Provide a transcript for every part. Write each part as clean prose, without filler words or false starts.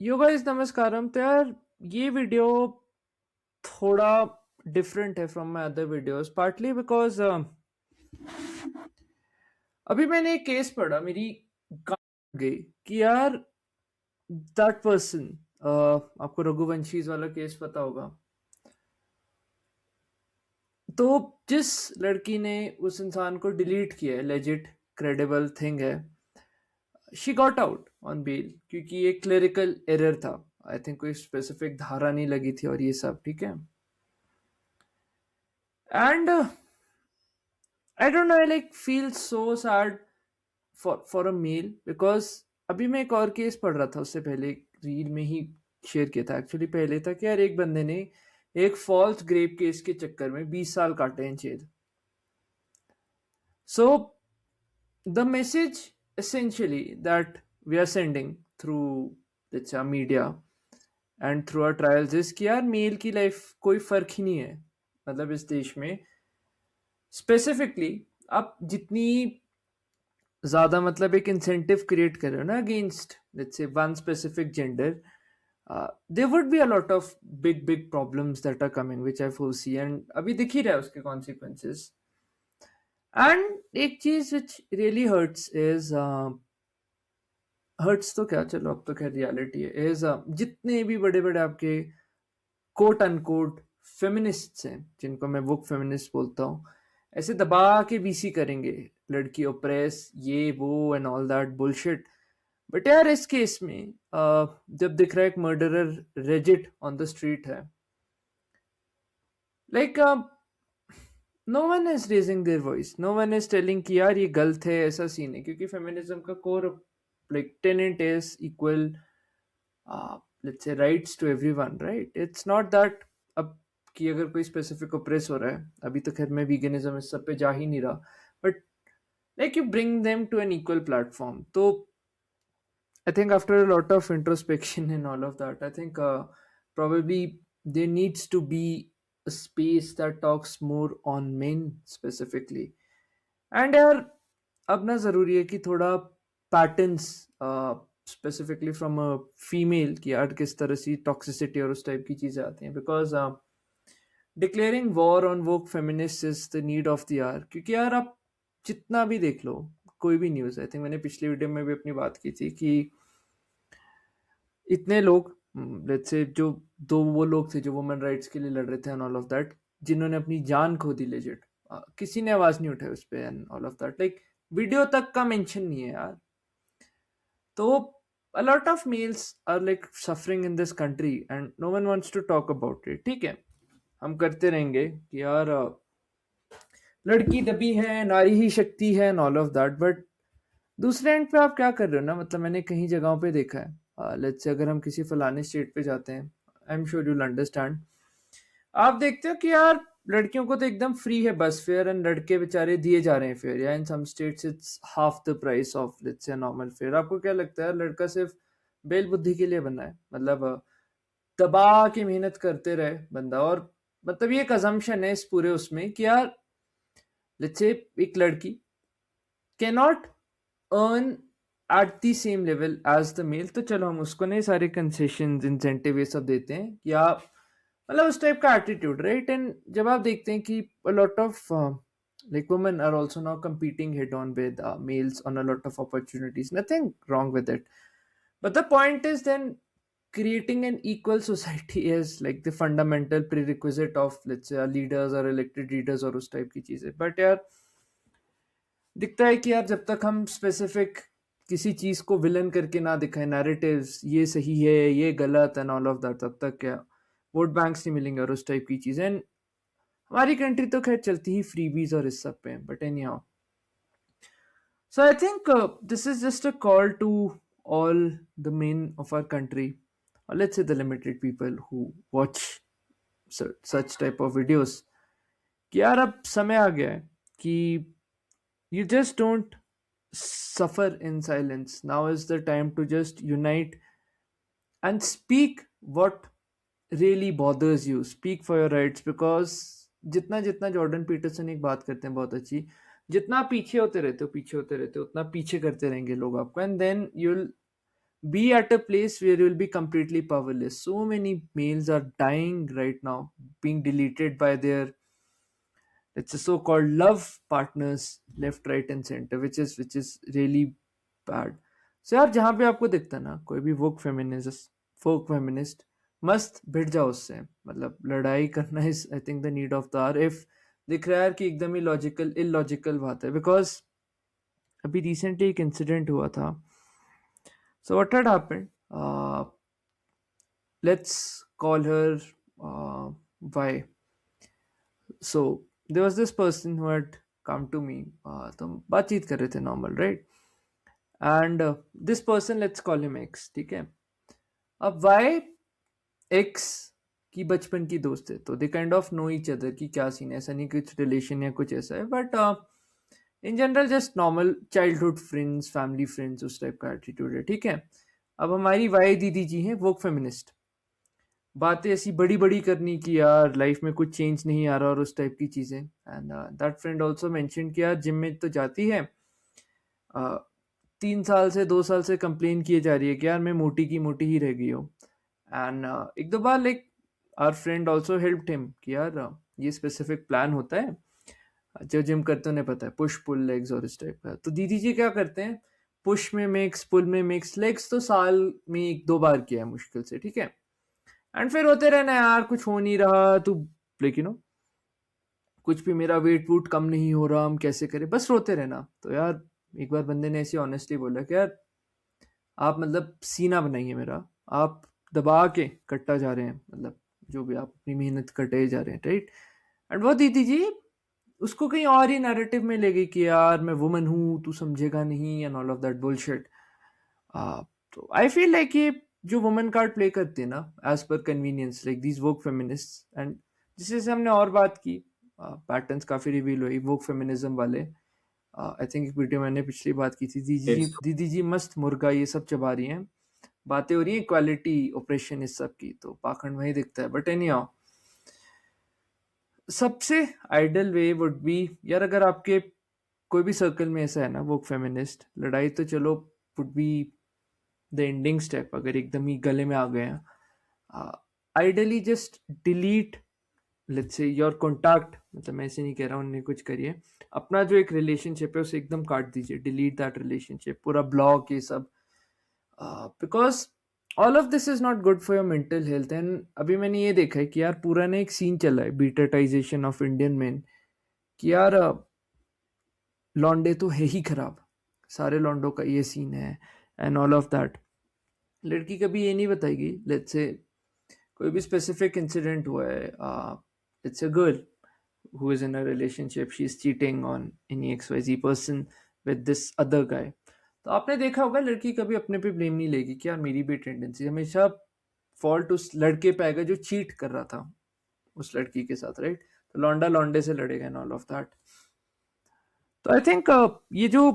Yo guys नमस्कारम। तो यार ये वीडियो थोड़ा डिफरेंट है from my other videos partly because अभी मैंने एक केस पढ़ा, मेरी गांड गई कि यार दैट पर्सन, आपको रघुवंशीज वाला केस पता होगा। तो जिस लड़की ने उस इंसान को डिलीट किया है, लेजिट क्रेडिबल थिंग है, she got out on bail क्योंकि ये क्लेरिकल एरर था। आई थिंक कोई स्पेसिफिक धारा नहीं लगी थी और ये सब ठीक है। And I don't know, I like feel so sad for a male because अभी मैं एक और केस पढ़ रहा था, उससे पहले एक रील में ही शेयर किया था। एक्चुअली पहले था कि यार एक बंदे ने एक फॉल्स ग्रेप केस के चक्कर में 20 साल काटे हैं जेल। So the message essentially that we are sending through let's say media and through our trials is कि यार मेल की लाइफ कोई फर्क ही नहीं है। मतलब इस देश में स्पेसिफिकली आप जितनी ज़्यादा मतलब एक इंसेंटिव क्रिएट कर रहे हो ना against let's say one specific gender, there would be a lot of big big problems that are coming which I foresee and अभी दिख ही रहा है उसके कॉन्सिक्वेंसेस। एंड एक चीज which really hurts is, hurts तो क्या, चलो अब तो खैर रियलिटी है, इज जितने भी बड़े बड़े आपके कोट अनकोट फेमिनिस्ट्स हैं, जिनको मैं वुक फेमिनिस्ट बोलता हूँ, ऐसे दबा के बीसी करेंगे लड़की ओप्रेस ये वो and all that bullshit. But यार इस केस में जब दिख रहा है एक मर्डरर रेजिट ऑन द स्ट्रीट है, like no one is raising their voice, no one is telling कि यार ये गलत है, ऐसा सीन है। क्योंकि फेमिनिज्म का core like tenet is equal let's say rights to everyone, right? It's not that अब कि अगर कोई स्पेसिफिक ओप्रेस हो रहा है, अभी तो खैर मैं वीगनिज्म इस सब पे जा ही नहीं रहा, but like you bring them to an equal platform. तो I think after a lot of introspection and all of that, I think probably there needs to be a space that talks more on men specifically. And यार अब ना ज़रूरी है कि थोड़ा patterns specifically from a female की यार किस तरह से टॉक्सिसिटी और उस टाइप की चीज़ें आती हैं। Because declaring war on woke feminist is the need of the hour. क्योंकि यार आप जितना भी देख लो, कोई भी न्यूज़, आई थिंक मैंने पिछली वीडियो में भी अपनी बात की थी कि इतने लोग, लेट्स से जो दो वो लोग थे जो वुमेन राइट्स के लिए लड़ रहे थे एंड ऑल ऑफ दैट, जिन्होंने अपनी जान खो दी लेजिट, किसी ने आवाज नहीं उठाई उस पे and all of that, like video तक का मेंशन नहीं है यार। तो a lot of males are like suffering in this country and no one wants to talk about it। ठीक है, हम करते रहेंगे कि यार लड़की दबी है, नारी ही शक्ति है and all of that, but दूसरे एंड पे आप क्या कर रहे हो ना, मतलब मैंने कहीं जगहों पे देखा है, लेट्स से अगर हम किसी फलाने स्टेट पे जाते हैं, I am sure you'll understand, आप देखते हो कि यार लड़कियों को तो एकदम फ्री है बस फेयर एंड लड़के बेचारे दिए जा रहे हैं फेयर, या in some states it's half the price of let's say normal fare. आपको क्या लगता है लड़का सिर्फ बेल बुद्धि के लिए बना है? मतलब दबा के मेहनत करते रहे बंदा, और मतलब ये एक अजम्पशन है इस पूरे उसमें कि यार लेट्स से एक लड़की can not earn at the same level as the male, तो चलो हम उसको नहीं सारे कंसेशन इंसेंटिव ये सब देते हैं कि आप मतलब उस टाइप का एटीट्यूड, राइट? एंड जब आप देखते हैं कि a lot of like women are also now competing head on with males on a lot of opportunities, nothing wrong with it, but the point is then creating an equal society is like the fundamental prerequisite of let's say leaders or elected leaders और उस type की चीजें। But यार दिखता है कि यार जब तक हम स्पेसिफिक किसी चीज को विलन करके ना दिखाएं, नैरेटिव्स ये सही है ये गलत एंड ऑल ऑफ दैट, तब तक क्या वोट बैंक्स नहीं मिलेंगे और उस टाइप की चीजें। एंड हमारी कंट्री तो खैर चलती ही फ्रीबीज और इस सब पे, but anyhow, so I think this is just a call to all the men of our country, or let's say the limited people who watch such type of videos, कि यार अब समय आ गया है कि you just don't suffer in silence. Now is the time to just unite and speak what really bothers you. Speak for your rights, because जितना जितना Jordan Peterson एक बात करते हैं बहुत अच्छी, जितना पीछे होते रहते हो उतना पीछे करते रहेंगे लोग आपको, and then you'll be at a place where you'll be completely powerless. So many males are dying right now, being deleted by their, it's a so-called love partners left, right and center, which is really bad. So यार जहाँ पे आपको दिखता है ना कोई भी वोक feminist मस्त भिड़ जाओ उससे, मतलब लड़ाई करना is I think the need of the hour. If दिख रहा है यार कि एकदम ही लॉजिकल इलॉजिकल बात है, बिकॉज अभी रिसेंटली एक इंसिडेंट हुआ था। So what had happened, let's call her why. So there was this person who had come to me, तो हम बातचीत कर रहे थे normal, right? And this person, let's call him x, ठीक है? अब वाई एक्स की बचपन की दोस्त है, तो they kind of know each other की क्या सीन है, ऐसा नहीं कुछ रिलेशन या कुछ ऐसा है, but in general just normal childhood friends, family friends, उस टाइप का एटीट्यूड है, ठीक है? अब हमारी वाई दीदी जी हैं वो फेमिनिस्ट, बातें ऐसी बड़ी बड़ी करनी कि यार लाइफ में कुछ चेंज नहीं आ रहा और उस टाइप की चीजें। And that friend also mention किया जिम में तो जाती है, 3 साल से 2 साल से कंप्लेन किए जा रही है कि यार मैं मोटी की मोटी ही रह गई हूँ। एंड एक दो बार like our friend also helped him कि यार ये स्पेसिफिक प्लान होता है, जो जिम करते उन्हें पता है, पुश पुल लेग्स और इस टाइप का। तो दीदी जी क्या करते हैं, पुश में मिक्स, पुल में मिक्स, लेग्स तो साल में 1-2 बार किया है मुश्किल से, ठीक है? एंड फिर होते रहना यार कुछ हो नहीं रहा, तू लाइक कुछ भी मेरा वेट वूट कम नहीं हो रहा, हम कैसे करें, बस रोते रहना। तो यार एक बार बंदे ने ऐसे ऑनेस्टली बोला कि यार आप मतलब सीना बनाइए मेरा, आप दबा के कटता जा रहे हैं, मतलब जो भी आप अपनी मेहनत कटे जा रहे हैं, राइट? एंड वो दीदी जी उसको कहीं और ही नैरेटिव में ले गई कि यार मैं वुमन हूँ, तू समझेगा नहीं, and all of that bullshit. तो आई फील लाइक ये जो वुमन कार्ड प्ले करते हैं ना as per convenience, like these woke feminist, and जिससे से हमने और बात की, पैटर्न्स काफी रिवील हुई वोक फेमिनिज्म वाले। आई थिंक एक वीडियो मैंने पिछली बात की थी, दीदी जी मस्त मुर्गा ये सब चबा रही हैं, बातें हो रही हैं इक्वालिटी ऑपरेशन इस सब की, तो पाखंड वही दिखता है। बट एनी हाउ, सबसे आइडल वे वुड बी यार, अगर आपके कोई भी सर्कल में ऐसा है ना वोक फेमिनिस्ट, लड़ाई तो चलो would be the ending step, अगर एकदम ही गले में आ गए हैं, ideally just delete let's say your contact, मतलब मैं ऐसे नहीं कह रहा हूँ उन्हें कुछ करिए, अपना जो एक रिलेशनशिप है उसे एकदम काट दीजिए, डिलीट दैट रिलेशनशिप, पूरा ब्लॉक ये सब, because all of this is not good for your mental health. And अभी मैंने ये देखा है कि यार पूरा ना एक सीन चला है, बीटाटाइजेशन ऑफ इंडियन मेन, कि यार लॉन्डे तो है ही खराब, सारे लॉन्डो का ये सीन है एंड ऑल ऑफ दैट। लड़की कभी ये नहीं बताएगी, लेट्स से कोई भी स्पेसिफिक इंसिडेंट हुआ है, it's a girl who is in a relationship, she's cheating on any XYZ person with this other guy, तो आपने देखा होगा लड़की कभी अपने पे ब्लेम नहीं लेगी कि यार मेरी भी टेंडेंसी, हमेशा फॉल्ट उस लड़के पे आएगा जो चीट कर रहा था उस लड़की के साथ, राइट? तो लौंडा लौंडे से लड़ेगा एंड ऑल ऑफ दैट। तो आई थिंक ये जो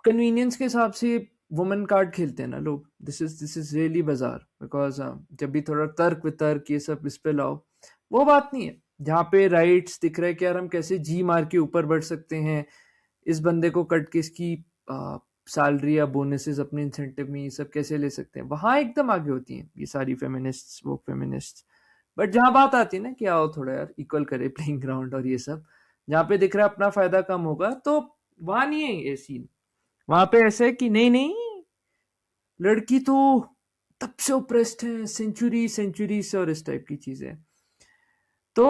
कन्वीनियंस के हिसाब से वुमन कार्ड खेलते हैं ना लोग, दिस इज रियली बाजार, बिकॉज जब भी थोड़ा तर्क वितर्क ये सब इस पे लाओ, वो बात नहीं है जहाँ पे राइट्स दिख रहा है कि यार हम कैसे जी मार के ऊपर बढ़ सकते हैं, इस बंदे को कट के इसकी सैलरी या बोनसेस अपने इंसेंटिव में ये सब कैसे ले सकते हैं, वहां एकदम आगे होती हैं ये सारी फेमिनिस्ट वो फेमिनिस्ट। बट जहां बात आती है ना कि आओ थोड़ा यार इक्वल करे प्लेइंग ग्राउंड और ये सब, जहाँ पे दिख रहा है अपना फायदा कम होगा, तो वहां नहीं है ये सीन। वहां पे ऐसे है कि नहीं नहीं, लड़की तो तब से ओप्रेस्ड है सेंचुरी सेंचुरी से और इस टाइप की चीजें। तो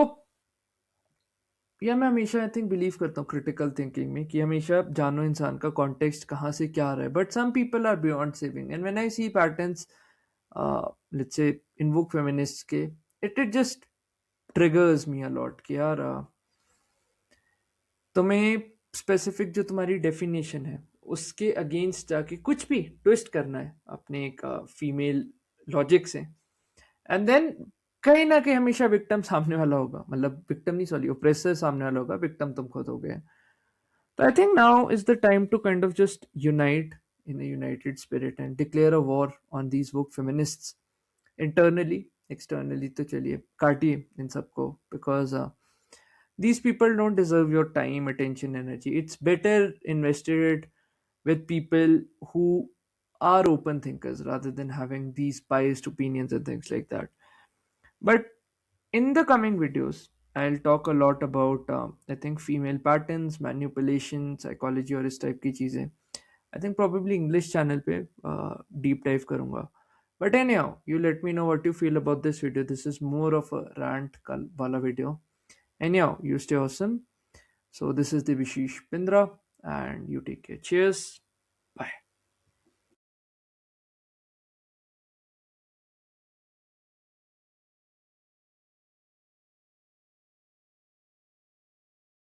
या मैं हमेशा आई थिंक बिलीव करता हूँ क्रिटिकल थिंकिंग में कि हमेशा जानो इंसान का कॉन्टेक्स्ट कहाँ से क्या आ रहा है, but some people are beyond saving, and when I see patterns let's say in woke feminist के, it just triggers me a lot कि यार तुम्हें स्पेसिफिक जो तुम्हारी डेफिनेशन है उसके अगेंस्ट जाके कुछ भी ट्विस्ट करना है अपने एक फीमेल लॉजिक से, एंड देन कहीं ना कहीं हमेशा विक्टिम सामने वाला होगा, मतलब विक्टिम नहीं सॉरी ओप्रेसर सामने वाला होगा, विक्टिम तुम खुद हो गए। तो I think now is the time to kind of just unite in a united spirit and declare a war on these woke feminists internally, externally तो चलिए काटिए इन सबको, because these people don't deserve your time, attention, energy. It's better invested with people who are open thinkers rather than having these biased opinions and things like that. But in the coming videos, I'll talk a lot about I think female patterns, manipulation, psychology और इस type की चीजें. I think probably English channel पे deep dive करूँगा. But anyhow, you let me know what you feel about this video. This is more of a rant वाला video. Anyhow, you stay awesome. So this is the Vishish Pindra, and you take care. Cheers.